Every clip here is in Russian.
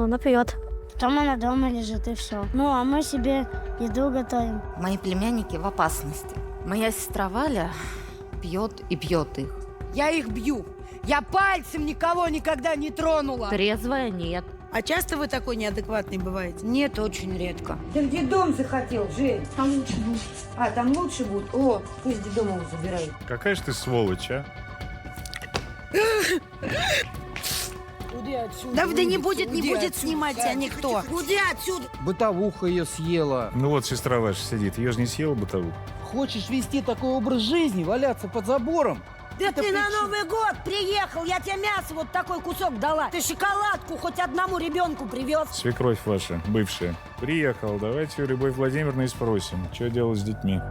она пьет. Там она дома лежит, и все. Ну, а мы себе еду готовим. Мои племянники в опасности. Моя сестра Валя пьет и пьет их. Я их бью. Я пальцем никого никогда не тронула. Трезвая нет. А часто вы такой неадекватный бываете? Нет, очень редко. Ты где дом захотел, Жень? Там лучше будет. А, там лучше будет? О, пусть детдом его забирает. Какая же ты сволочь, а? Уйди отсюда. Да не уйди, будет, не уйди будет отсюда. снимать тебя никто. Уйди отсюда. Бытовуха ее съела. Ну вот сестра ваша сидит, ее же не съела бытовуха. Хочешь вести такой образ жизни, валяться под забором? Да ты на Новый год приехал, я тебе мясо вот такой кусок дала. Ты шоколадку хоть одному ребенку привез. Свекровь ваша, бывшая. Приехал, давайте у Любовь Владимировны и спросим, что делать с детьми.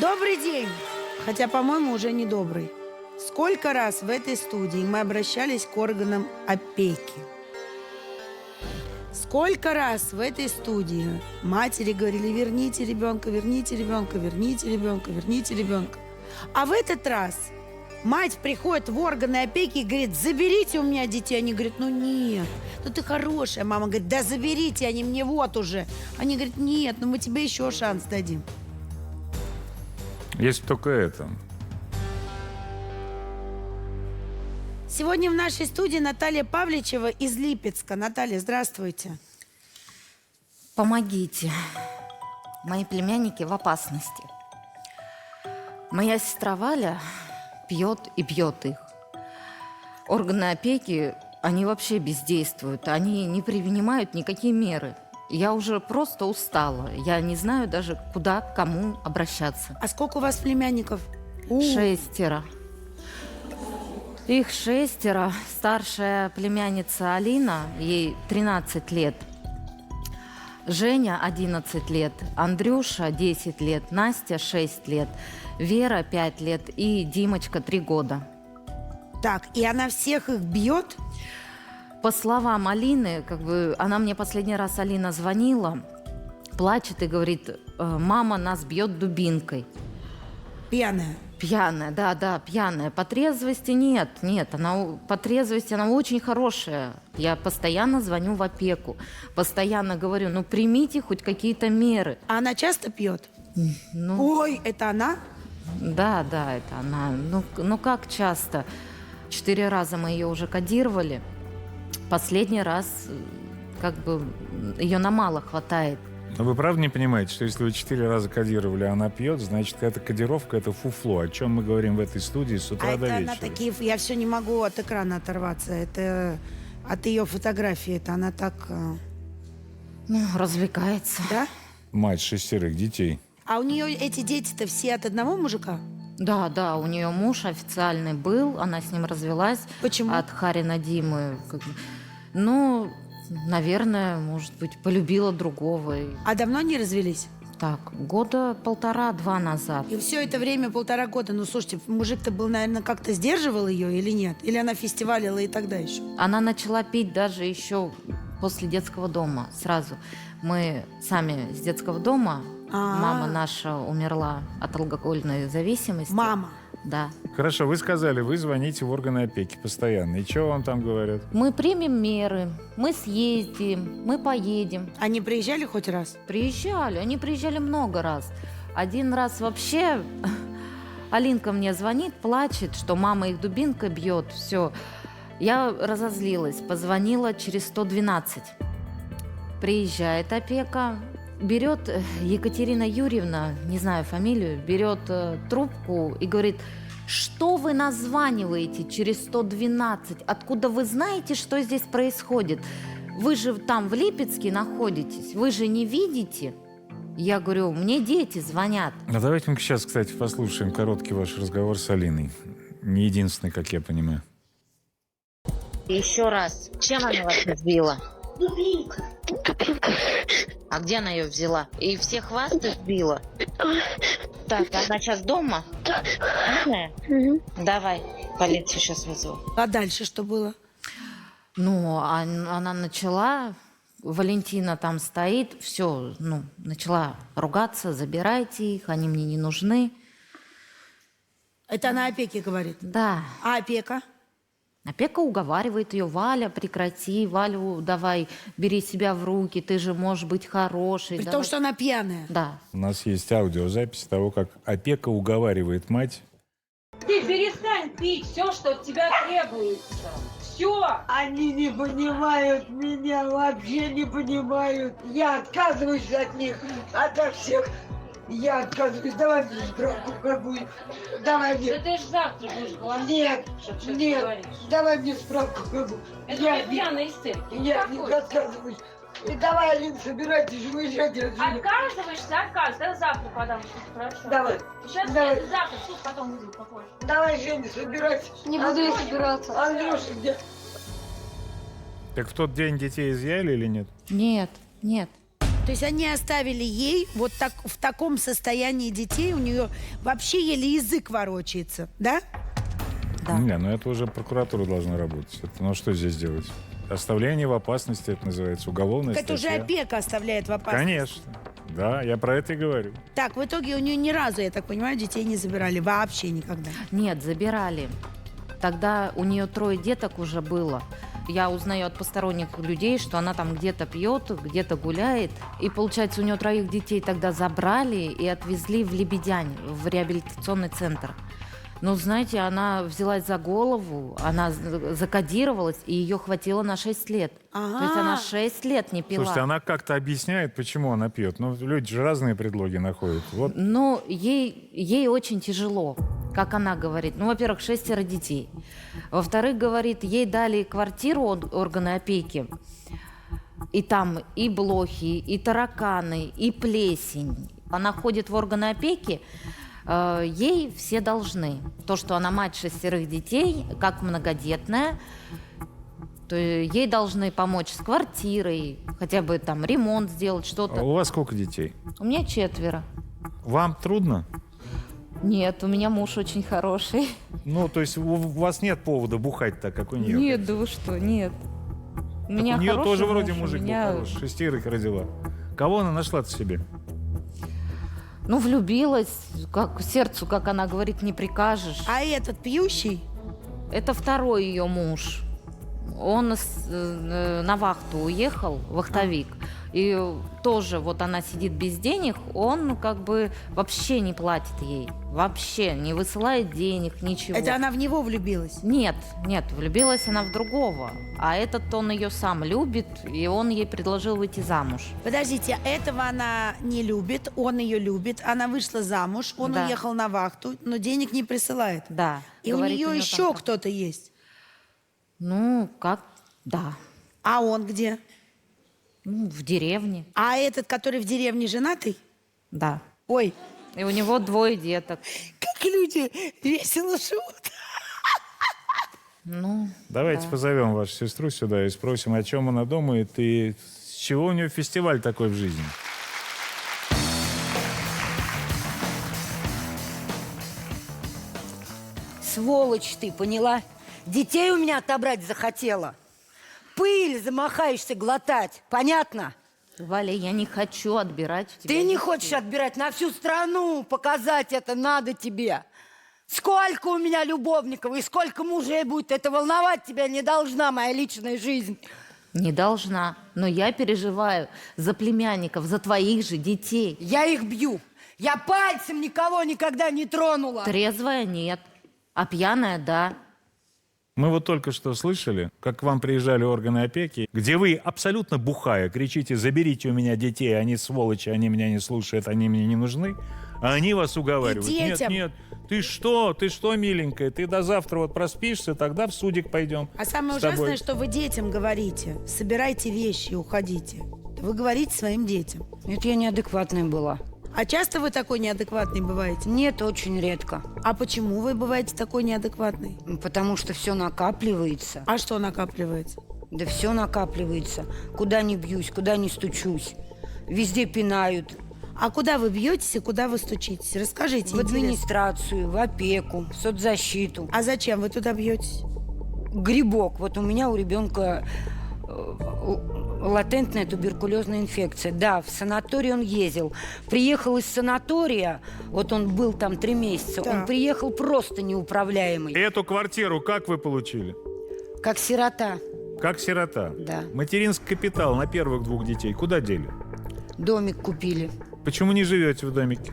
Добрый день. Хотя, по-моему, уже не добрый. Сколько раз в этой студии мы обращались к органам опеки? Сколько раз в этой студии матери говорили: верните ребенка, верните ребенка, верните ребенка, верните ребенка. А в этот раз мать приходит в органы опеки и говорит: заберите у меня детей. Они говорят: ну нет, ну ты хорошая. Мама говорит: да заберите, они мне вот уже. Они говорят: нет, ну мы тебе еще шанс дадим. Если только это. Сегодня в нашей студии Наталья Павличева из Липецка. Наталья, здравствуйте. Помогите. Мои племянники в опасности. Моя сестра Валя пьет и пьет их. Органы опеки, они вообще бездействуют. Они не принимают никакие меры. Я уже просто устала. Я не знаю даже, куда, к кому обращаться. А сколько у вас племянников? 6. Их 6. Старшая племянница Алина, ей 13 лет. Женя 11 лет. Андрюша 10 лет. Настя 6 лет. Вера 5 лет. И Димочка 3 года. Так, и она всех их бьет? По словам Алины, она мне последний раз, Алина, звонила, плачет и говорит: мама нас бьет дубинкой. Пьяная? Пьяная, да, пьяная. По трезвости нет, по трезвости она очень хорошая. Я постоянно звоню в опеку, постоянно говорю: ну примите хоть какие-то меры. А она часто пьет? Ну, Ой, это она? да, это она. Ну как часто? 4 раза мы ее уже кодировали. Последний раз ее на мало хватает. Но вы правда не понимаете, что если вы 4 раза кодировали, а она пьет, значит, эта кодировка – это фуфло, о чем мы говорим в этой студии с утра до это вечера. она такие... Я все не могу от экрана оторваться. Это от ее фотографии. Это она так... Ну, развлекается. Да? Мать 6 детей. А у нее эти дети-то все от одного мужика? Да, у нее муж официальный был, она с ним развелась. Почему? От Харина Димы. Ну, наверное, может быть, полюбила другого. А давно они развелись? Так, 1.5-2 года назад. И все это время 1,5 года. Ну, слушайте, мужик-то был, наверное, как-то сдерживал ее или нет? Или она фестивалила и тогда еще? Она начала пить даже еще после детского дома сразу. Мы сами с детского дома, мама наша умерла от алкогольной зависимости. Мама? Да. Хорошо, вы сказали, вы звоните в органы опеки постоянно. И что вам там говорят? Мы примем меры, мы съездим, мы поедем. Они приезжали хоть раз? Приезжали, они приезжали много раз. Один раз вообще Алинка мне звонит, плачет, что мама их дубинкой бьет, все. Я разозлилась, позвонила через 112. Приезжает опека, берет Екатерина Юрьевна, не знаю фамилию, берет трубку и говорит: что вы названиваете через 112? Откуда вы знаете, что здесь происходит? Вы же там в Липецке находитесь, вы же не видите? Я говорю: мне дети звонят. А давайте мы сейчас, кстати, послушаем короткий ваш разговор с Алиной. Не единственный, как я понимаю. Еще раз, чем она вас избила? Дубинка. А где она ее взяла? И всех вас избила? Так, она сейчас дома? Умная? Давай, полицию сейчас вызову. А дальше что было? Ну, она начала, Валентина там стоит, все, ну, начала ругаться, забирайте их, они мне не нужны. Это она опеке говорит. Да, А опека? опека уговаривает ее: Валя, прекрати, Валю, давай, бери себя в руки, ты же можешь быть хорошей. При давай». том, что она пьяная. Да. У нас есть аудиозапись того, как опека уговаривает мать. Ты перестань пить все, что от тебя требуется. Все. Они не понимают меня, вообще не понимают. Я отказываюсь от них, ото всех. Я отказываюсь. Давай мне справку какую. Давай Да мне. ты ж завтра будешь говорить. Нет, что ты нет. говоришь. Давай мне справку какую. Это Я я пьяная истерика. я не отказываюсь. И давай, Алин, собирайтесь, выезжайте отсюда. Отказываешься, я завтра подам в суд, хорошо? Давай. Сейчас Давай. нет, завтра в суд, потом вызову попозже. Давай, Женя, собирайся. Не буду я собираться. Андрюша, где? Так в тот день детей изъяли или нет? Нет, нет. То есть они оставили ей вот так, в таком состоянии детей, у нее вообще еле язык ворочается, да? Да. Не, ну это уже прокуратура должна работать. Это, ну что здесь делать? Оставление в опасности, это называется, уголовная Так это уже статья. опека оставляет в опасности. Конечно. Да, я про это и говорю. Так, в итоге у нее ни разу, я так понимаю, детей не забирали. Вообще никогда. Нет, забирали. Тогда у нее 3 деток уже было. Я узнаю от посторонних людей, что она там где-то пьет, где-то гуляет. И получается, у нее 3 детей тогда забрали и отвезли в Лебедянь, в реабилитационный центр. Но, знаете, она взялась за голову, она закодировалась, и ее хватило на 6 лет. Ага. То есть она 6 лет не пила. Слушайте, она как-то объясняет, почему она пьет. Ну, люди же разные предлоги находят. Вот Ну, ей очень тяжело, как она говорит. Ну, во-первых, 6 детей. Во-вторых, говорит, ей дали квартиру органы опеки. И там и блохи, и тараканы, и плесень. Она ходит в органы опеки, ей все должны. То, что она мать 6 детей, как многодетная, то ей должны помочь с квартирой, хотя бы там ремонт сделать, а что-то. у вас сколько детей? У меня 4. Вам трудно? Нет, у меня муж очень хороший. Ну, то есть у вас нет повода бухать так, как у нее? Нет, да вы что, нет. У меня у нее хороший тоже вроде муж, у мужик меня- был хороший. 6 родила. Кого она нашла-то себе? Ну, влюбилась, как сердцу, как она говорит, не прикажешь. А этот пьющий? Это 2-й ее муж. Он на вахту уехал, вахтовик. И тоже вот она сидит без денег, он как бы вообще не платит ей. Вообще не высылает денег, ничего. Это она в него влюбилась? Нет, влюбилась она в другого. А этот он ее сам любит, и он ей предложил выйти замуж. Подождите, этого она не любит, он ее любит, она вышла замуж, он Да. уехал на вахту, но денег не присылает. Да. И у говорит, нее неё еще там- кто-то есть. Ну, как, да. А он где? Ну, в деревне, А этот, который в деревне женатый? да. Ой, И у него 2 деток. как люди весело живут. Ну, Давайте позовем вашу сестру сюда и спросим, о чем она думает и с чего у нее фестиваль такой в жизни. Сволочь ты, поняла? Детей у меня отобрать захотела. Пыль замахаешься глотать, понятно? Валя, я не хочу отбирать у тебя Ты не детей. хочешь отбирать, на всю страну показать это надо тебе. Сколько у меня любовников и сколько мужей будет, это волновать тебя не должна, моя личная жизнь. Не должна. Но я переживаю за племянников, за твоих же детей. Я их бью. Я пальцем никого никогда не тронула. Трезвая нет, а пьяная да. Мы вот только что слышали, как к вам приезжали органы опеки, где вы, абсолютно бухая, кричите: заберите у меня детей, они сволочи, они меня не слушают, они мне не нужны. А они вас уговаривают. И Нет, детям. нет, ты что, миленькая, ты до завтра вот проспишься, тогда в судик пойдем. А самое с тобой». ужасное, что вы детям говорите. Собирайте вещи и уходите. Вы говорите своим детям. Это я неадекватная была. А часто вы такой неадекватный бываете? Нет, очень редко. А почему вы бываете такой неадекватный? Потому что все накапливается. А что накапливается? Да все накапливается. Куда ни бьюсь, куда ни стучусь. Везде пинают. А куда вы бьетесь и куда вы стучитесь? Расскажите. В интересно. администрацию, в опеку, в соцзащиту. А зачем вы туда бьетесь? Грибок. Вот у меня у ребенка латентная туберкулезная инфекция. Да, в санаторий он ездил. Приехал из санатория, вот он был там 3 месяца, Так. он приехал просто неуправляемый. Эту квартиру как вы получили? Как сирота, Как сирота. да. Материнский капитал на первых 2 детей куда дели? Домик купили. Почему не живете в домике?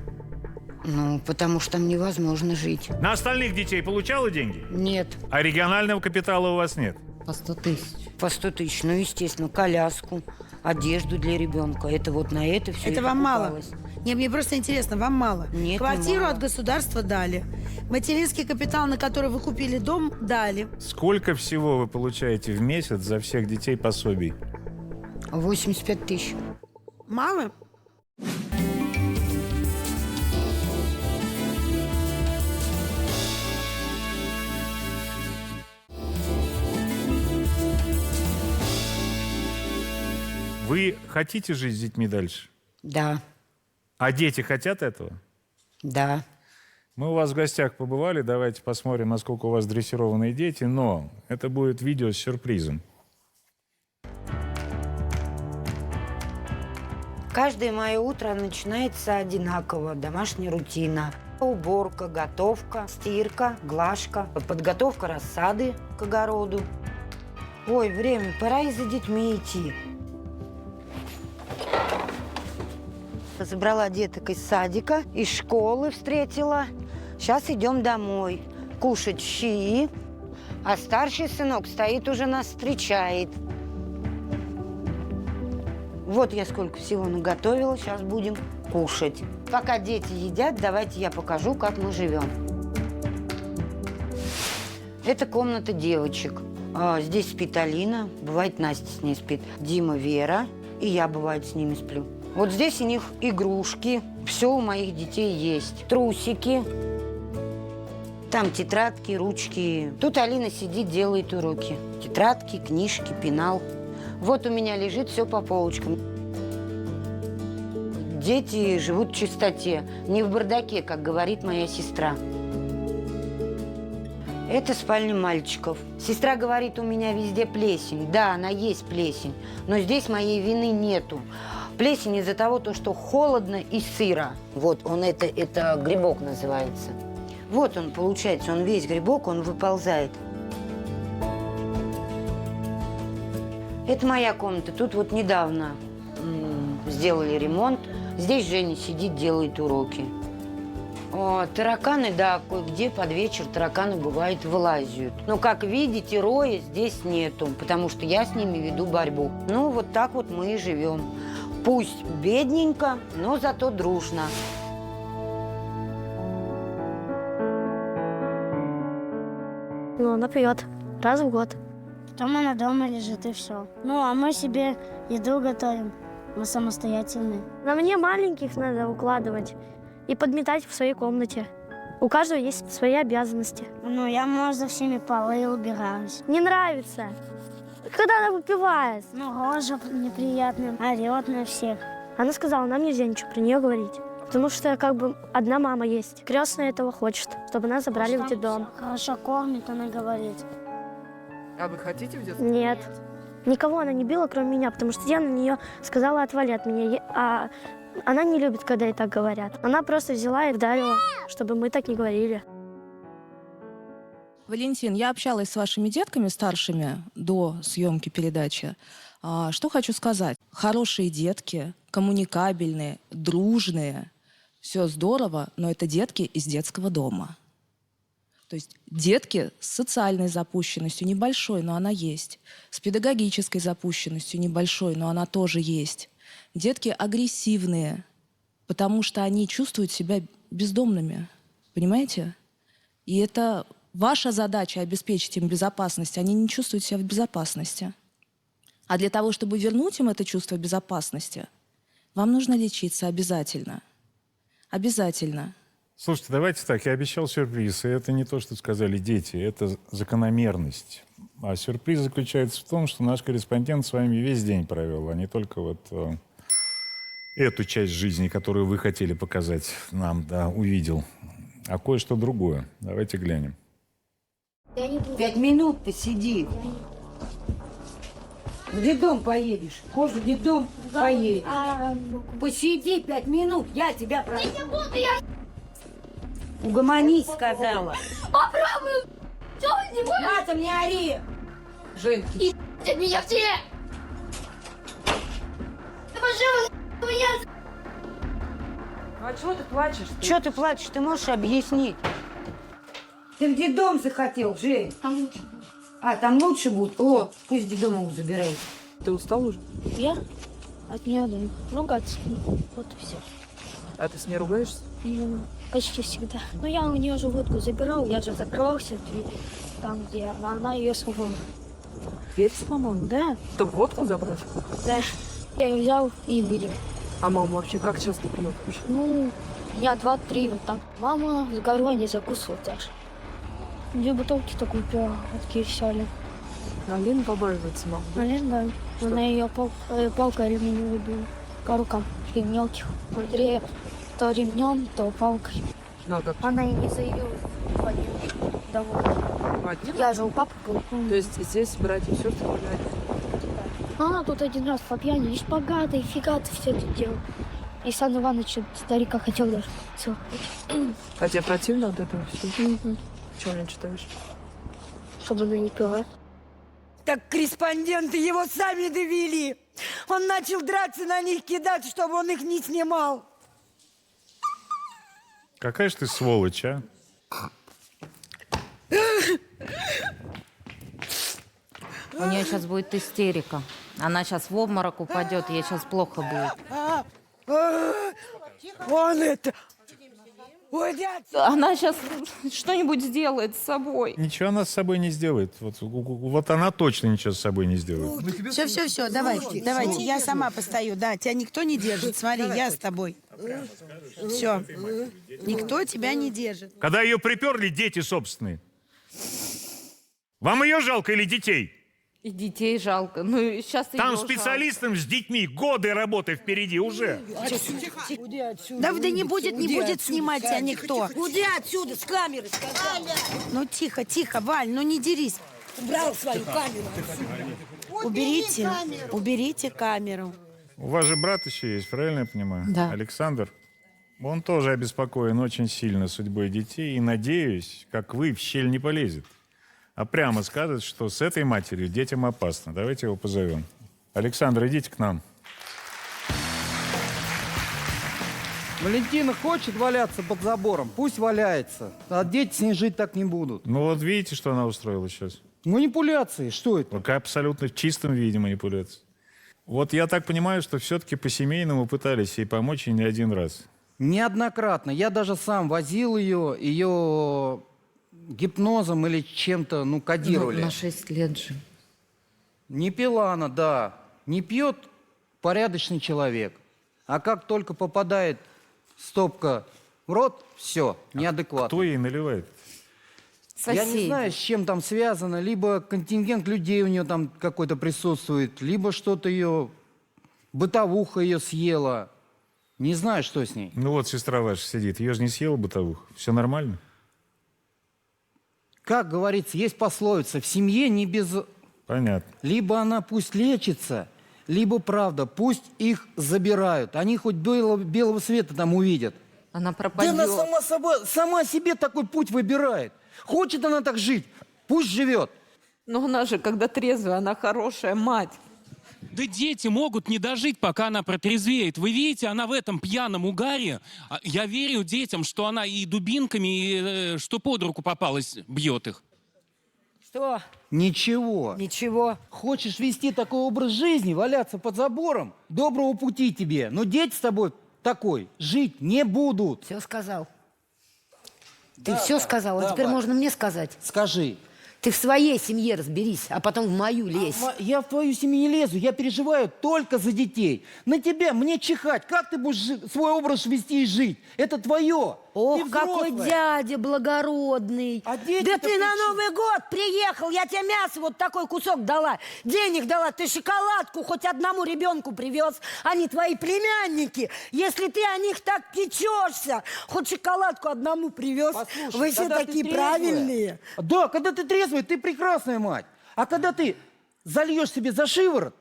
Ну, потому что там невозможно жить. На остальных детей получала деньги? Нет, А регионального капитала у вас нет? По 100 тысяч. по 100 тысяч. Ну, естественно, коляску, одежду для ребенка. Это вот на это все. Это вам мало? Не, мне просто интересно, вам мало? Нет, не Квартиру мало. от государства дали. Материнский капитал, на который вы купили дом, дали. Сколько всего вы получаете в месяц за всех детей пособий? 85 тысяч. Мало? Вы хотите жить с детьми дальше? Да, А дети хотят этого? да. Мы у вас в гостях побывали, давайте посмотрим, насколько у вас дрессированные дети, но это будет видео с сюрпризом. Каждое мое утро начинается одинаково. Домашняя рутина. Уборка, готовка, стирка, глажка, подготовка рассады к огороду. Ой, время, пора и за детьми идти. Забрала деток из садика, из школы встретила. Сейчас идем домой кушать щи. А старший сынок стоит уже нас встречает. Вот я сколько всего наготовила, сейчас будем кушать. Пока дети едят, давайте я покажу, как мы живем. Это комната девочек. Здесь спит Алина, бывает Настя с ней спит, Дима, Вера, и я бывает с ними сплю. Вот здесь у них игрушки, все у моих детей есть. Трусики, там тетрадки, ручки. Тут Алина сидит, делает уроки. Тетрадки, книжки, пенал. Вот у меня лежит все по полочкам. Дети живут в чистоте, не в бардаке, как говорит моя сестра. Это спальня мальчиков. Сестра говорит, у меня везде плесень. Да, она есть плесень, но здесь моей вины нету. Плесень из-за того, что холодно и сыро. Вот он, это грибок называется. Вот он, получается, он весь грибок, он выползает. Это моя комната. Тут вот недавно сделали ремонт. Здесь Женя сидит, делает уроки. Тараканы, да, кое-где под вечер тараканы, бывает, вылазят. Но, как видите, роя здесь нету, потому что я с ними веду борьбу. Ну, вот так вот мы и живем. Пусть бедненько, но зато дружно. Ну, она пьет раз в год. Потом она дома лежит и все. Ну, а мы себе еду готовим. Мы самостоятельные. На мне маленьких надо укладывать и подметать в своей комнате. У каждого есть свои обязанности. Ну, я, может, за всеми полы убираюсь. Не нравится, когда она выпивает. Ну, рожа неприятная, орет на всех. Она сказала, нам нельзя ничего про нее говорить. Потому что как бы одна мама есть. Крестная этого хочет, чтобы нас забрали в детдом. Хорошо кормит, она говорит. А вы хотите в детский? Нет. Никого она не била, кроме меня, потому что я на нее сказала, отвали от меня. А она не любит, когда ей так говорят. Она просто взяла и вдарила, чтобы мы так не говорили. Валентин, я общалась с вашими детками старшими до съемки передачи. Что хочу сказать. Хорошие детки, коммуникабельные, дружные. Все здорово, но это детки из детского дома. То есть детки с социальной запущенностью, небольшой, но она есть. С педагогической запущенностью, небольшой, но она тоже есть. Детки агрессивные, потому что они чувствуют себя бездомными. Понимаете? И это ваша задача — обеспечить им безопасность. Они не чувствуют себя в безопасности. А для того, чтобы вернуть им это чувство безопасности, вам нужно лечиться обязательно. Обязательно. Слушайте, давайте так, я обещал сюрприз, и это не то, что сказали дети, это закономерность. А сюрприз заключается в том, что наш корреспондент с вами весь день провел, а не только вот эту часть жизни, которую вы хотели показать нам, да, увидел, а кое-что другое. Давайте глянем. 5 минут посиди. В детдом поедешь. Хочешь, в детдом поедешь. Посиди 5 минут, я тебя прошу. Угомонись, сказала. Попробуй! Матом не ори. Женьки, Меня все! Да, пожалуйста, меня... ну а чего ты плачешь? Чего ты плачешь? Ты можешь объяснить? Ты в детдом захотел, Жень. Там лучше будет? О, пусть детдом забирает. Ты устал уже? Я? От нее да. Ругаться. Вот и все. А ты с ней ругаешься? Почти всегда. Но я у нее же водку забирал, я же закрылся в дверь, там, где она ее сломала. Дверь сломала? Да, Чтобы водку забрать? да. Я ее взял и били. А мама вообще как часто пьет? Ну, дня 2-3 вот так. Мама с горой не закусывала даже. 2 бутылки только пила, такие взяли. Алина побаивается маму. Да. Она ее палкой алюминиевой била. По рукам, таких мелких. Андрей то ремнем, то палкой. Ну, а как? Она и не заявилась домой. Один? Я же у папы был. То есть здесь братья и сестры гуляют? Она тут один раз по пьяни, лишь богатый, фига ты все это делал. И Сан Иванович старика хотел даже целовать. А тебе противно от этого всего? Чего не читаешь? Чтобы она не пила. Так корреспонденты его сами довели. Он начал драться, на них кидаться, чтобы он их не снимал. Какая же ты сволочь, а? У нее сейчас будет истерика. Она сейчас в обморок упадет, ей сейчас плохо будет. Он это... Уйди отсюда. Она сейчас что-нибудь сделает с собой. Ничего она с собой не сделает. Вот она точно ничего с собой не сделает. Все, давайте, я сама постою, да, тебя никто не держит, смотри, я с тобой. Все, никто тебя не держит. Когда ее приперли дети собственные. Вам ее жалко или детей? И детей жалко. Ну, и сейчас Там её специалистам с детьми годы работы впереди уже. Да не будет снимать тебя никто. Уйди отсюда, с камеры, сказала. Ну тихо, Валь, ну не дерись. Убрал свою камеру. Уберите камеру. У вас же брат еще есть, правильно я понимаю? Да. Александр. Он тоже обеспокоен очень сильно судьбой детей. И, надеюсь, как вы, в щель не полезет. А прямо скажет, что с этой матерью детям опасно. Давайте его позовем. Александр, идите к нам. Валентина хочет валяться под забором, пусть валяется. А дети с ней жить так не будут. Ну вот видите, что она устроила сейчас? Манипуляции, что это? Пока абсолютно в чистом виде манипуляция. Вот я так понимаю, что все-таки по-семейному пытались ей помочь и не один раз. Неоднократно. Я даже сам возил ее гипнозом или чем-то, кодировали. на 6 лет же. Не пила она, да. Не пьет порядочный человек. А как только попадает стопка в рот, все, неадекватно. Кто ей наливает? Я не Соседи. знаю, с чем там связано. Либо контингент людей у нее там какой-то присутствует, либо что-то ее, бытовуха ее съела. Не знаю, что с ней. Ну вот сестра ваша сидит, ее же не съела бытовуха. Все нормально? Как говорится, есть пословица, в семье не без... Понятно. Либо она пусть лечится, либо правда, пусть их забирают. Они хоть белого света там увидят. Она Да пропадет. она сама себе такой путь выбирает. Хочет она так жить, пусть живет. Но она же, когда трезвая, она хорошая мать. Да дети могут не дожить, пока она протрезвеет. Вы видите, она в этом пьяном угаре. Я верю детям, что она и дубинками, и что под руку попалась, бьет их. Что? Ничего. Ничего. Хочешь вести такой образ жизни, валяться под забором? Доброго пути тебе. Но дети с тобой такой жить не будут. Все сказал. Ты все сказал, а теперь можно мне сказать. Скажи. Ты в своей семье разберись, а потом в мою лезь. Я в твою семью не лезу, я переживаю только за детей. На тебя мне чихать, как ты будешь свой образ вести и жить? Это твое. Ох, Ты какой взрослая. дядя благородный. А дети-то Да ты при на чем? Новый год приехал, я тебе мясо вот такой кусок дала, денег дала, ты шоколадку хоть одному ребенку привез, они твои племянники. Если ты о них так печешься, хоть шоколадку одному привез, Послушай, вы все когда ты такие трезвая- правильные. Да, когда ты трезвый, ты прекрасная мать. А когда ты зальешь себе за шиворот,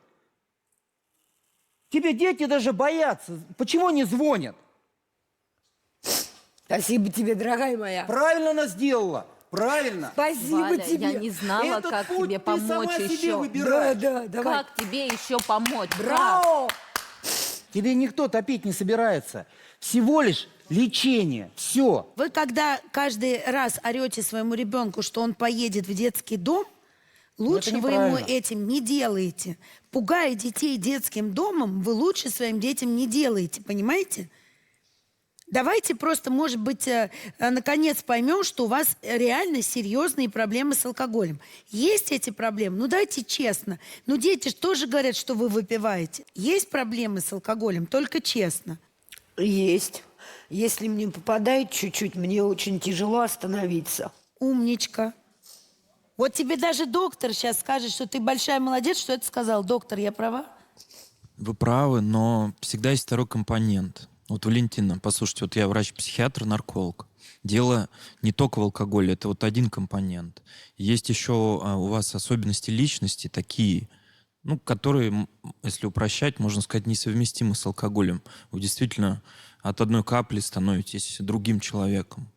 тебе дети даже боятся. Почему не звонят? Спасибо тебе, дорогая моя. Правильно она сделала. Правильно. Спасибо Валя, тебе. я не знала, Этот как путь тебе ты сама помочь себе еще. выбираешь. Да, давай. Как тебе еще помочь? Как? Браво! Тебе никто топить не собирается. Всего лишь лечение. Все. Вы когда каждый раз орете своему ребенку, что он поедет в детский дом, лучше это вы ему неправильно. этим не делаете. Пугая детей детским домом, вы лучше своим детям не делаете, понимаете? Давайте просто, может быть, наконец поймем, что у вас реально серьезные проблемы с алкоголем. Есть эти проблемы? Ну, давайте честно. Ну, дети же тоже говорят, что вы выпиваете. Есть проблемы с алкоголем? Только честно. Есть. Если мне попадает чуть-чуть, мне очень тяжело остановиться. Умничка. Вот тебе даже доктор сейчас скажет, что ты большая молодец, что это сказал. Доктор, я права? Вы правы, но всегда есть второй компонент. Вот, Валентина, послушайте, вот я врач-психиатр, нарколог. Дело не только в алкоголе, это вот один компонент. Есть еще у вас особенности личности такие, ну, которые, если упрощать, можно сказать, несовместимы с алкоголем. Вы действительно от одной капли становитесь другим человеком.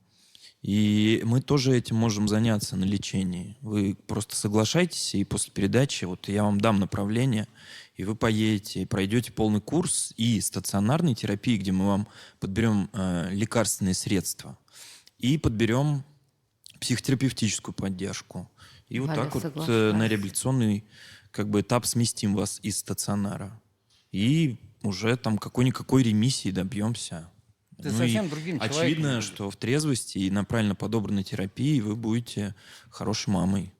И мы тоже этим можем заняться на лечении. Вы просто соглашайтесь, и после передачи вот я вам дам направление, и вы поедете, и пройдете полный курс и стационарной терапии, где мы вам подберем лекарственные средства, и подберем психотерапевтическую поддержку. И вот Валя, так вот соглашаюсь. на реабилитационный этап сместим вас из стационара. И уже там какой-никакой ремиссии добьемся. Ты Ну совсем и другим человеком очевидно, будешь. что в трезвости и на правильно подобранной терапии вы будете хорошей мамой.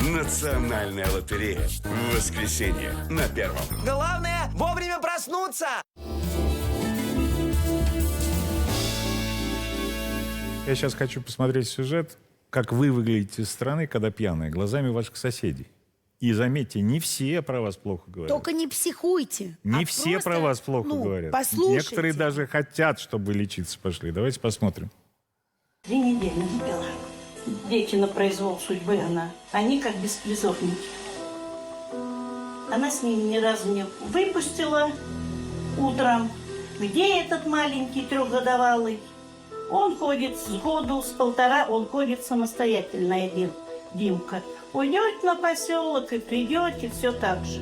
Национальная лотерея. В воскресенье на Первом. Главное вовремя проснуться. Я сейчас хочу посмотреть сюжет, как вы выглядите со стороны, когда пьяные, глазами ваших соседей. И заметьте, не все про вас плохо говорят. Только не психуйте. Не а все просто, про вас плохо говорят. Послушайте. Некоторые даже хотят, чтобы вы лечиться пошли. Давайте посмотрим. 3 недели не пила. Дети на произвол судьбы она. Они как беспризорники. Она с ними ни разу не выпустила утром. Где этот маленький 3-годовалый? Он ходит с году, с 1,5, он ходит самостоятельно один, Димка. Уйдет на поселок и придет, и все так же.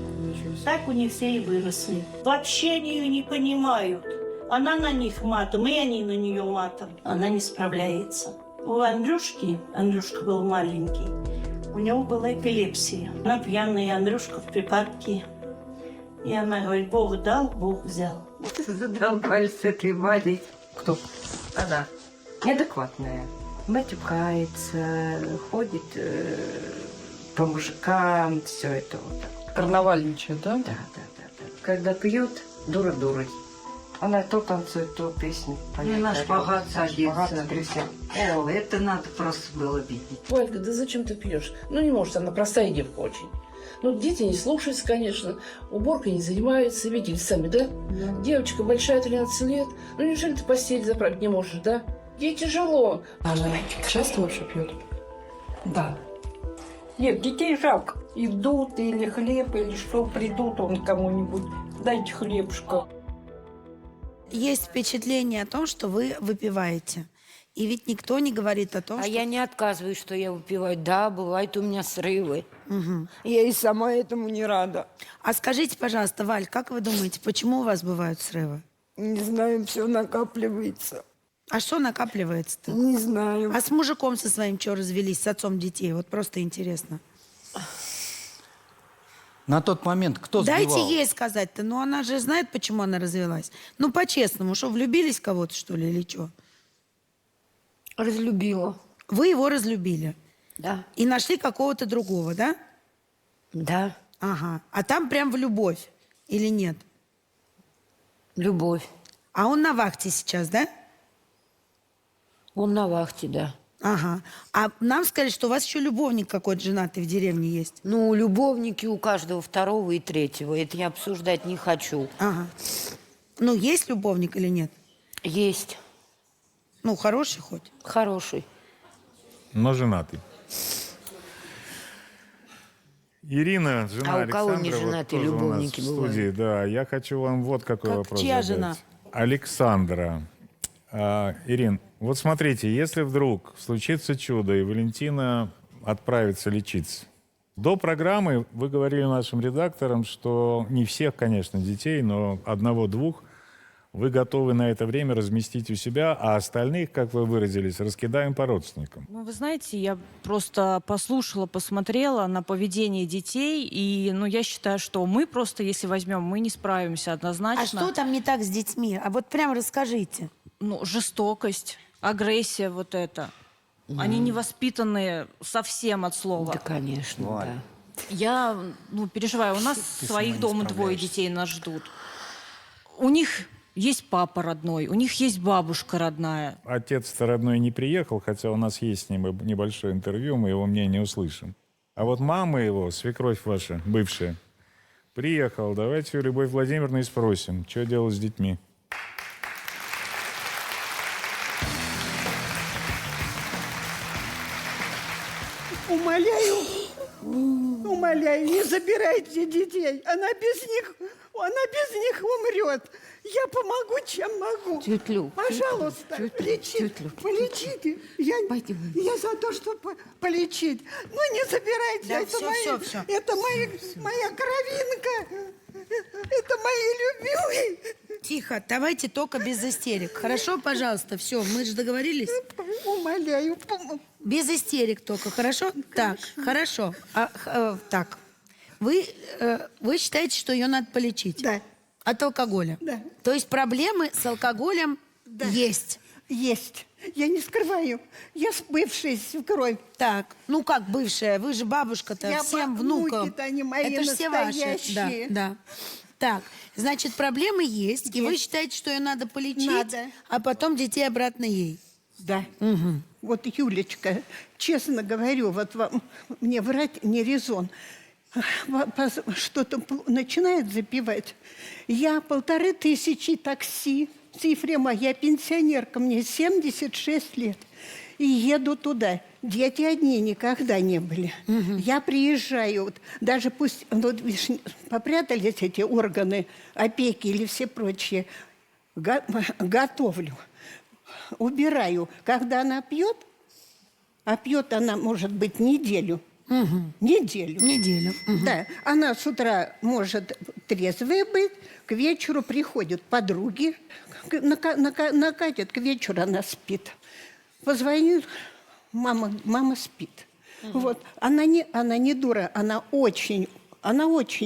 Так у них все и выросли. Вообще они ее не понимают. Она на них матом, и они на нее матом. Она не справляется. У Андрюшки, Андрюшка был маленький, у него была эпилепсия. Она пьяная, Андрюшка в припадке. И она говорит, Бог дал, Бог взял. Задолбались с этой Валей. Кто? Она. Неадекватная. Матюкается, ходит по мужикам, все это вот. Карнавальничает, да? Да. Когда пьет, дура дурой. Она то танцует, то песню. И на шпагат садится. О, это надо просто было видеть. Валька, да зачем ты пьешь? Ну не может, она простая девка очень. Ну, дети не слушаются, конечно, уборкой не занимаются, видели сами, да? Девочка большая, 13 лет. Ну неужели ты постель заправить не можешь, да? Ей тяжело. Она часто вообще пьет? Да. Нет, детей жалко. Идут или хлеб, или что, придут он кому-нибудь. Дайте хлебушка. Есть впечатление о том, что вы выпиваете. И ведь никто не говорит о том, А что... я не отказываюсь, что я выпиваю. Да, бывают у меня срывы. Мгм. Я и сама этому не рада. А скажите, пожалуйста, Валь, как вы думаете, почему у вас бывают срывы? Не знаю, все накапливается. А что накапливается-то? Не знаю. А с мужиком со своим что развелись, с отцом детей? Вот просто интересно. На тот момент кто сбивал? Дайте ей сказать-то. Ну, она же знает, почему она развелась. Ну, по-честному, что, влюбились в кого-то, что ли, или что? Разлюбила. Вы его разлюбили? Да. И нашли какого-то другого, да? Да. Ага. А там прям в любовь или нет? Любовь. А он на вахте сейчас, да? Он на вахте, да. Ага. А нам сказали, что у вас еще любовник какой-то женатый в деревне есть. Ну, любовники у каждого второго и третьего. Это я обсуждать не хочу. Ага. Ну, есть любовник или нет? Есть. Ну, хороший хоть? Хороший. Но женатый. Ирина, жена А у кого не Александра, женатые вот тоже у нас любовники в бывают? студии. Да, я хочу вам вот какой Как вопрос чья задать. жена? Александра. Ирин, вот смотрите, если вдруг случится чудо, и Валентина отправится лечиться. До программы вы говорили нашим редакторам, что не всех, конечно, детей, но одного-двух вы готовы на это время разместить у себя, а остальных, как вы выразились, раскидаем по родственникам. Ну, вы знаете, я просто послушала, посмотрела на поведение детей, и, я считаю, что мы просто, если возьмем, мы не справимся однозначно. А что там не так с детьми? А вот прям расскажите. Жестокость, агрессия вот это. Они не воспитанные совсем от слова. Да, конечно, да. Я, переживаю, у нас своих дома 2 детей нас ждут. У них есть папа родной, у них есть бабушка родная. Отец-то родной не приехал, хотя у нас есть с ним небольшое интервью, мы его мнение услышим. А вот мама его, свекровь ваша, бывшая, приехала. Давайте у Любовь Владимировны и спросим, что делать с детьми. Умоляю, не забирайте детей. Она без них умрет. Я помогу, чем могу. Тетя Лю, Пожалуйста, полечите. Я за то, чтобы полечить. Ну, не забирайте. Да, это это моя кровинка. Это мои любимые. Тихо, давайте только без истерик. Хорошо, пожалуйста, все, мы же договорились? Умоляю. Без истерик только, хорошо? Так, хорошо. Так, вы считаете, что ее надо полечить? Да. От алкоголя? Да. То есть проблемы с алкоголем есть? Есть. Я не скрываю. Я бывшая свекровь. Так, ну как бывшая? Вы же бабушка-то всем внукам. Внуки-то они мои Это же все ваши. настоящие. Да. Так, значит, проблемы есть, и вы считаете, что ее надо полечить, Надо. а потом детей обратно ей? Да. Угу. Вот, Юлечка, честно говорю, вот вам, мне врать не резон. Что-то начинает запивать. Я 1500 такси, цифре моя пенсионерка, мне 76 лет. И еду туда. Дети одни никогда не были. Я приезжаю, вот, даже пусть видишь, попрятались эти органы опеки или все прочие, готовлю, убираю. Когда она пьет, а пьет она, может быть, неделю. Неделю. Да. Она с утра может трезвая быть, к вечеру приходят подруги, накатят, к вечеру она спит. Позвоню, мама спит. Вот. Она не дура, она очень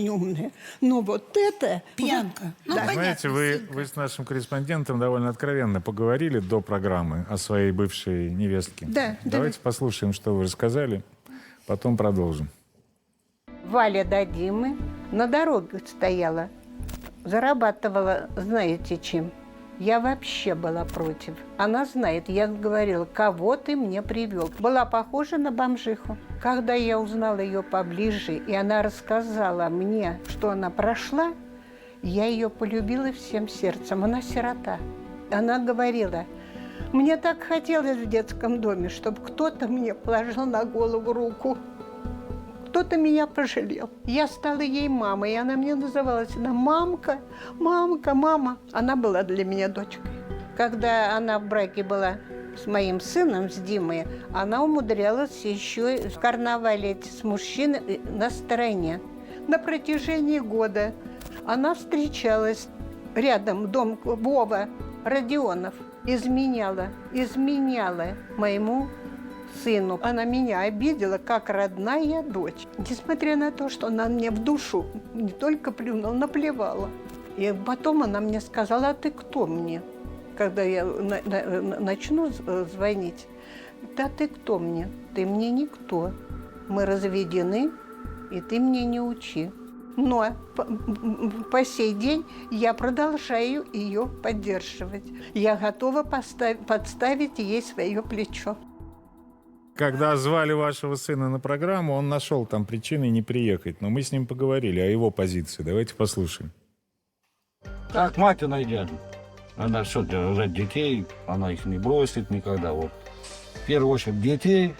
умная. Но вот это... Пьянка. Да. Знаете, вы с нашим корреспондентом довольно откровенно поговорили до программы о своей бывшей невестке. Да. Давайте послушаем, что вы рассказали, потом продолжим. Валя до Димы на дороге стояла, зарабатывала, знаете чем. Я вообще была против. Она знает, я говорила, кого ты мне привел. Была похожа на бомжиху. Когда я узнала ее поближе, и она рассказала мне, что она прошла, я ее полюбила всем сердцем. Она сирота. Она говорила, мне так хотелось в детском доме, чтобы кто-то мне положил на голову руку. Кто-то меня пожалел. Я стала ей мамой, и она мне называлась мамка, мамка, мама. Она была для меня дочкой. Когда она в браке была с моим сыном, с Димой, она умудрялась еще в карнавале с мужчиной на стороне. На протяжении года она встречалась рядом, дом Вова Родионов, изменяла моему сыну. Она меня обидела, как родная дочь. Несмотря на то, что она мне в душу не только плюнула, наплевала. И потом она мне сказала, а ты кто мне? Когда я начну звонить. Да ты кто мне? Ты мне никто. Мы разведены, и ты мне не учи. Но по сей день я продолжаю ее поддерживать. Я готова подставить ей свое плечо. Когда звали вашего сына на программу, он нашел там причины не приехать. Но мы с ним поговорили о его позиции. Давайте послушаем. Как мать она идет. Она все держать детей, она их не бросит никогда. Вот. В первую очередь детей,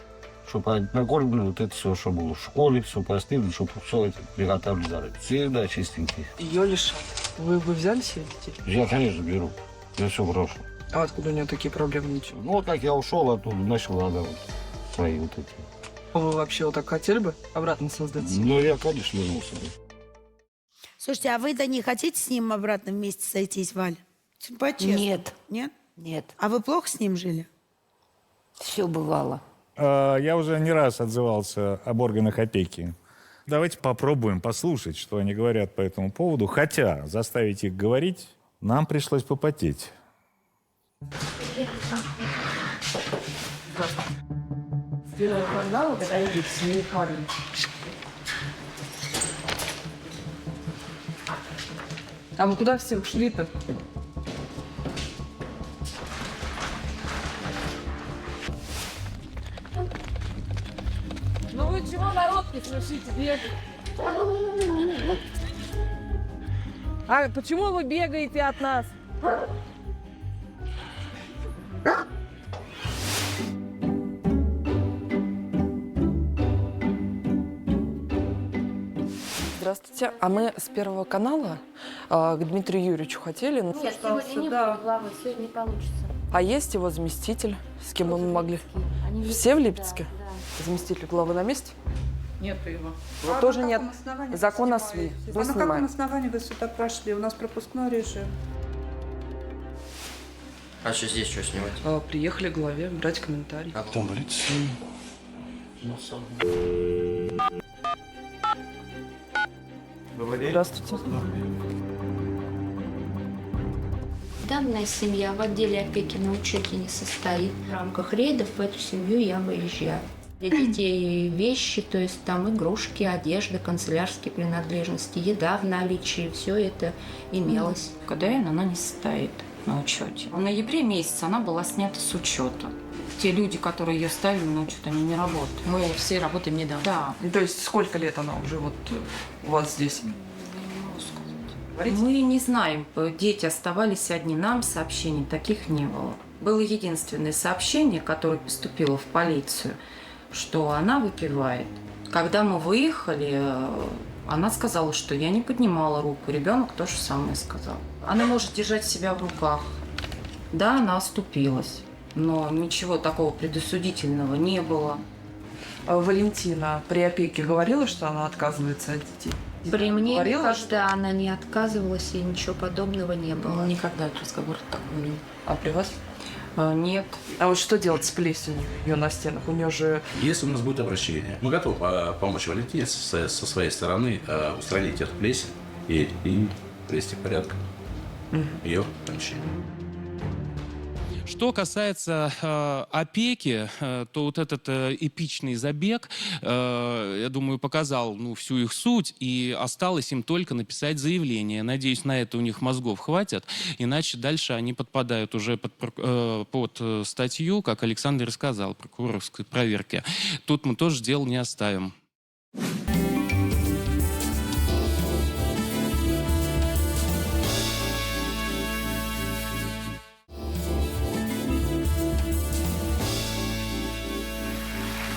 чтобы накормили вот это все, что было в школе, все постыли, чтобы все это приготовили за это. Всегда чистенькие. Ее лишат. Вы взяли себе детей? Я, конечно, беру. Я все брошу. А откуда у нее такие проблемы? Ничего. Ну, вот как я ушел оттуда, начал она вот свои вот эти. Вы вообще вот так хотели бы обратно создать семью? Ну, я, конечно, вернулся бы. Слушайте, а вы-то не хотите с ним обратно вместе сойтись, Валь? По-честному. Нет. Нет? Нет. А вы плохо с ним жили? Все бывало. Я уже не раз отзывался об органах опеки. Давайте попробуем послушать, что они говорят по этому поводу. Хотя заставить их говорить нам пришлось попотеть. С первого квартала подойдите с ней парень. А вы куда все ушли-то? Ну вы чего, народ, не слушайте, бегать? А почему вы бегаете от нас? Здравствуйте. А мы с Первого канала к Дмитрию Юрьевичу хотели. Нет, сегодня не было главы, сегодня не получится. А есть его заместитель, с кем бы мы могли? Все в Липецке? Заместитель главы на месте? Нету его. Вот тоже нет. Закон о СМИ. А Мы на каком снимаем. основании вы сюда прошли? У нас пропускной режим. А что здесь что снимать? Приехали к главе брать комментарий. А кто говорит? Здравствуйте. Данная семья в отделе опеки на учете не состоит. В рамках рейдов в эту семью я выезжаю. Для детей вещи, то есть там игрушки, одежда, канцелярские принадлежности, еда в наличии, все это имелось. КДН она не состоит на учете. В ноябре месяце она была снята с учета. Те люди, которые ее ставили на учет, они не работают. Мы все работаем недавно. Да. И то есть сколько лет она уже вот у вас здесь? Мы не знаем, дети оставались одни, нам сообщений таких не было. Было единственное сообщение, которое поступило в полицию, что она выпивает. Когда мы выехали, она сказала, что я не поднимала руку. Ребенок то же самое сказал. Она может держать себя в руках. Да, она оступилась, но ничего такого предосудительного не было. Валентина при опеке говорила, что она отказывается от детей? При мне Говорила, никогда она не отказывалась, и ничего подобного не было. Никогда разговора такого не было. А при вас? Нет. А вот что делать с плесенью ее на стенах? У нее же... Если у нас будет обращение, мы готовы помочь Валентине со своей стороны устранить эту плесень и привести в порядок ее помещение. Что касается опеки, то вот этот эпичный забег, я думаю, показал всю их суть, и осталось им только написать заявление. Надеюсь, на это у них мозгов хватит, иначе дальше они подпадают уже под статью, как Александр сказал, прокурорской проверки. Тут мы тоже дело не оставим.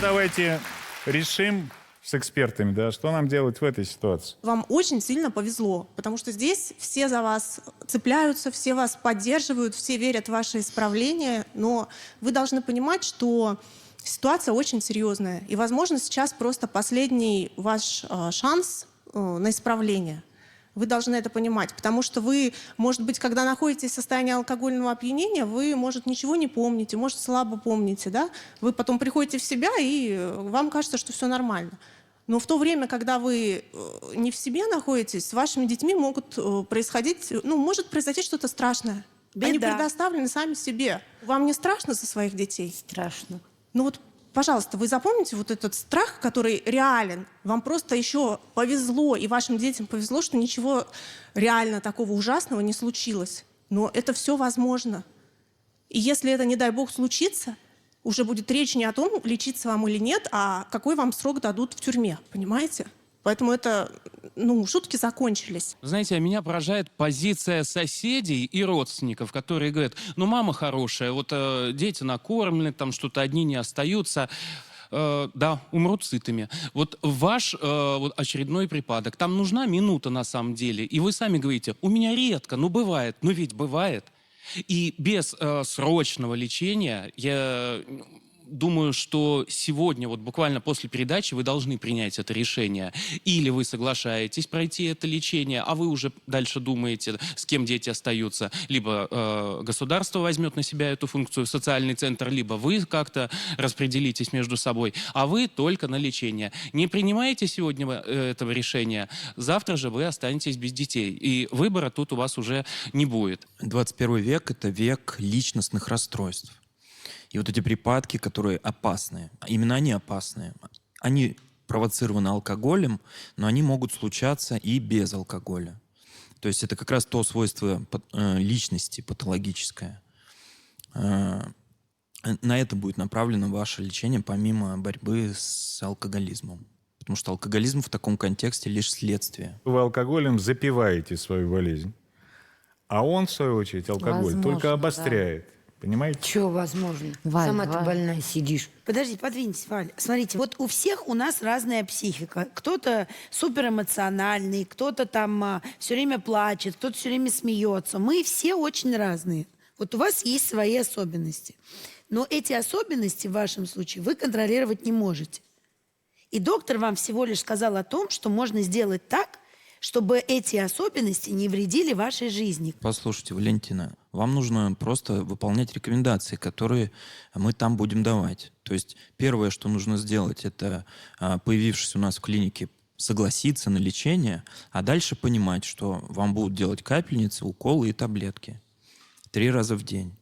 Давайте решим с экспертами, да, что нам делать в этой ситуации. Вам очень сильно повезло, потому что здесь все за вас цепляются, все вас поддерживают, все верят в ваше исправление, но вы должны понимать, что ситуация очень серьезная, и, возможно, сейчас просто последний ваш шанс на исправление. Вы должны это понимать, потому что вы, может быть, когда находитесь в состоянии алкогольного опьянения, вы, может, ничего не помните, может, слабо помните, да? Вы потом приходите в себя, и вам кажется, что все нормально. Но в то время, когда вы не в себе находитесь, с вашими детьми могут происходить, может произойти что-то страшное. Беда. Они предоставлены сами себе. Вам не страшно за своих детей? Страшно. Ну вот пожалуйста, вы запомните вот этот страх, который реален. Вам просто еще повезло, и вашим детям повезло, что ничего реально такого ужасного не случилось. Но это все возможно. И если это, не дай бог, случится, уже будет речь не о том, лечиться вам или нет, а какой вам срок дадут в тюрьме, понимаете? Поэтому это, шутки закончились. Знаете, меня поражает позиция соседей и родственников, которые говорят, мама хорошая, вот дети накормлены, там что-то одни не остаются. Да, умрут сытыми. Вот ваш вот очередной припадок, там нужна минута на самом деле, и вы сами говорите, у меня редко, бывает, ведь бывает. И без срочного лечения, я думаю, что сегодня, вот буквально после передачи, вы должны принять это решение. Или вы соглашаетесь пройти это лечение, а вы уже дальше думаете, с кем дети остаются. Либо государство возьмет на себя эту функцию, социальный центр, либо вы как-то распределитесь между собой, а вы только на лечение. Не принимаете сегодня этого решения, завтра же вы останетесь без детей. И выбора тут у вас уже не будет. 21 век – это век личностных расстройств. И вот эти припадки, которые опасные, именно они опасные, они провоцированы алкоголем, но они могут случаться и без алкоголя. То есть это как раз то свойство личности патологическое. На это будет направлено ваше лечение, помимо борьбы с алкоголизмом. Потому что алкоголизм в таком контексте лишь следствие. Вы алкоголем запиваете свою болезнь, а он, в свою очередь, алкоголь только обостряет. Да. Понимаете? Чего возможно? Сама ты больная сидишь. Подождите, подвиньтесь, Валя. Смотрите, вот у всех у нас разная психика. Кто-то суперэмоциональный, кто-то там все время плачет, кто-то все время смеется. Мы все очень разные. Вот у вас есть свои особенности. Но эти особенности в вашем случае вы контролировать не можете. И доктор вам всего лишь сказал о том, что можно сделать так, чтобы эти особенности не вредили вашей жизни. Послушайте, Валентина, вам нужно просто выполнять рекомендации, которые мы там будем давать. То есть первое, что нужно сделать, это, появившись у нас в клинике, согласиться на лечение, а дальше понимать, что вам будут делать капельницы, уколы и таблетки 3 раза в день.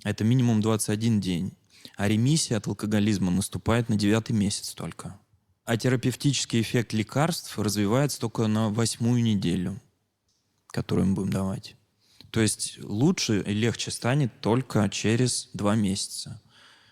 Это минимум 21 день. А ремиссия от алкоголизма наступает на 9-й месяц только. А терапевтический эффект лекарств развивается только на 8-ю неделю, которую мы будем давать. То есть лучше и легче станет только через 2 месяца.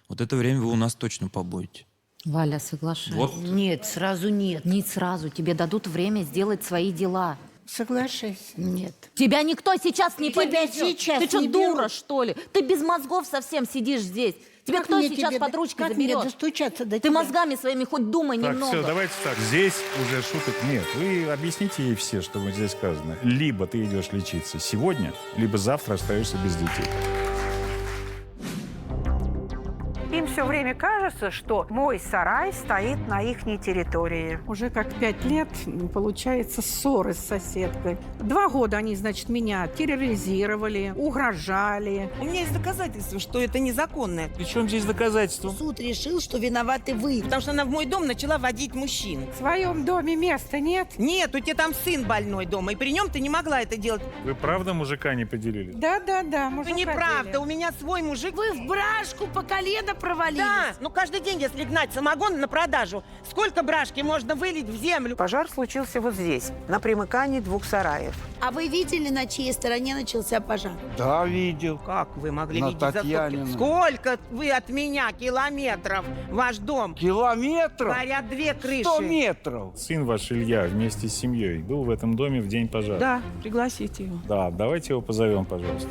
Вот это время вы у нас точно побудете. Валя, соглашайся. Вот. Нет, сразу нет. Не сразу. Тебе дадут время сделать свои дела. Соглашайся. Нет. Тебя никто сейчас не Тебя поведет. сейчас Ты что, не дура, берут. что ли? Ты без мозгов совсем сидишь здесь. Тебя Как кто мне сейчас тебе под ручкой как мне заберет? достучаться до Ты тебя? мозгами своими хоть думай Так, немного. все, давайте так. Здесь уже шуток нет. Вы объясните ей все, что здесь сказано. Либо ты идешь лечиться сегодня, либо завтра остаешься без детей. Им все время кажется, что мой сарай стоит на их территории. Уже как 5 лет получается ссоры с соседкой. 2 года они, значит, меня терроризировали, угрожали. У меня есть доказательства, что это незаконно. При чем здесь доказательства? Суд решил, что виноваты вы. Потому что она в мой дом начала водить мужчин. В своем доме места нет? Нет, у тебя там сын больной дома, и при нем ты не могла это делать. Вы правда мужика не поделили? Да, Ну, мужика неправда, делят. у меня свой мужик. Вы в брашку по колено провалились. Да, ну каждый день, если гнать самогон на продажу, сколько брашки можно вылить в землю? Пожар случился вот здесь, на примыкании 2 сараев. А вы видели, на чьей стороне начался пожар? Да, видел. Как вы могли На видеть за Татьянину. сутки? Сколько вы от меня километров, ваш дом? Километров? Горят 2 крыши. 100 метров. Сын ваш, Илья, вместе с семьей был в этом доме в день пожара. Да, пригласите его. Да, давайте его позовем, пожалуйста.